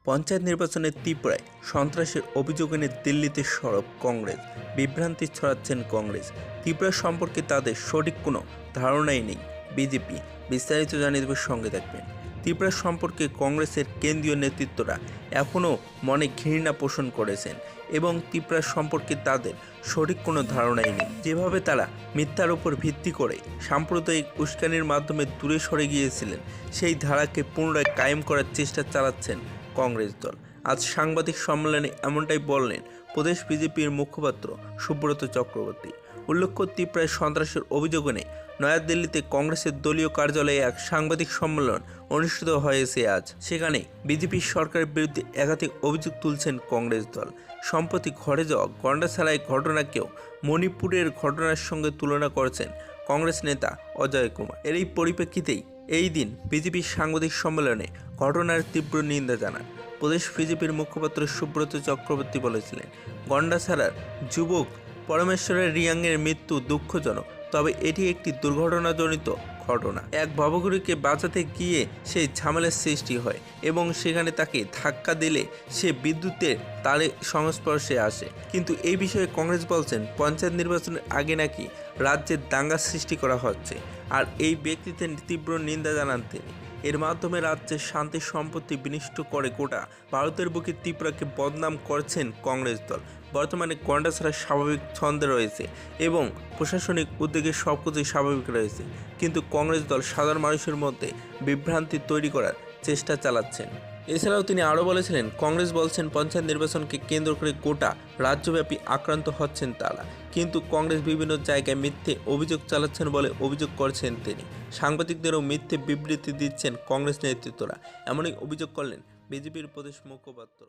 পঞ্চায়েত নির্বাচনের ত্রিপুরায় সন্ত্রাসের অভিযোগ এনে দিল্লিতে সরব কংগ্রেস। বিভ্রান্তি ছড়াচ্ছেন কংগ্রেস। ত্রিপুরা সম্পর্কে তাদের সঠিক কোনো ধারণাই নেই বিজেপি। বিস্তারিত জানিয়ে দেবে, সঙ্গে থাকবেন। ত্রিপুরা সম্পর্কে কংগ্রেসের কেন্দ্রীয় নেতৃত্বরা এখনও মনে ঘৃণা পোষণ করেছেন এবং ত্রিপুরা সম্পর্কে তাদের সঠিক কোনো ধারণাই নেই। যেভাবে তারা মিথ্যার উপর ভিত্তি করে সাম্প্রদায়িক উস্কানির মাধ্যমে দূরে সরে গিয়েছিলেন, সেই ধারাকে পুনরায় কায়েম করার চেষ্টা চালাচ্ছেন কংগ্রেস দল। আজ সাংবাদিক সম্মেলনে এমনটাই বললেন প্রদেশ বিজেপির মুখপাত্র সুব্রত চক্রবর্তী। উল্লেখ্য, ত্রিপুরায় সন্ত্রাসের অভিযোগ এনে নয়াদিল্লিতে কংগ্রেসের দলীয় কার্যালয়ে এক সাংবাদিক সম্মেলন অনুষ্ঠিত হয়েছে আজ। সেখানে বিজেপি সরকারের বিরুদ্ধে একাধিক অভিযোগ তুলছেন কংগ্রেস দল। সম্প্রতি ঘটে যাওয়া গন্ডাছড়াই ঘটনাকেও মণিপুরের ঘটনার সঙ্গে তুলনা করেছেন কংগ্রেস নেতা অজয় কুমার। এর এই পরিপ্রেক্ষিতেই এই দিন বিজেপির সাংবাদিক সম্মেলনে ঘটনার তীব্র নিন্দা জানান প্রদেশ বিজেপির মুখপাত্র সুব্রত চক্রবর্তী। বলেছিলেন, গন্ডাছড়ার যুবক পরমেশ্বরের রিয়াংয়ের মৃত্যু দুঃখজনক, তবে এটি একটি দুর্ঘটনাজনিত ঘটনা। এক ভবঘুরিকে বাঁচাতে গিয়ে সেই ঝামেলার সৃষ্টি হয় এবং সেখানে তাকে ধাক্কা দিলে সে বিদ্যুতের তারে সংস্পর্শে আসে। কিন্তু এই বিষয়ে কংগ্রেস বলছেন, পঞ্চায়েত নির্বাচনের আগে নাকি রাজ্যের দাঙ্গা সৃষ্টি করা হচ্ছে, আর এই ব্যক্তিদের তীব্র নিন্দা জানান তিনি। এর মাধ্যমে রাজ্যের শান্তি সম্পত্তি বিনষ্ট করে গোটা ভারতের বুকে ত্রিপুরাকে বদনাম করছেন কংগ্রেস দল। বর্তমানে গন্ডাছড়া স্বাভাবিক ছন্দে রয়েছে এবং প্রশাসনিক উদ্যোগে সবকিছুই স্বাভাবিক রয়েছে, কিন্তু কংগ্রেস দল সাধারণ মানুষের মধ্যে বিভ্রান্তি তৈরি করার চেষ্টা চালাচ্ছেন। এছাড়াও তিনি আরও বলেছিলেন, কংগ্রেস বলছেন পঞ্চায়েত নির্বাচনকে কেন্দ্র করে গোটা রাজ্যব্যাপী আক্রান্ত হচ্ছেন তারা, কিন্তু কংগ্রেস বিভিন্ন জায়গায় মিথ্যে অভিযোগ চালাচ্ছেন বলে অভিযোগ করছেন তিনি। সাংবাদিকদেরও মিথ্যে বিবৃতি দিচ্ছেন কংগ্রেস নেতৃত্বরা, এমনই অভিযোগ করলেন বিজেপির প্রদেশ মুখপাত্র।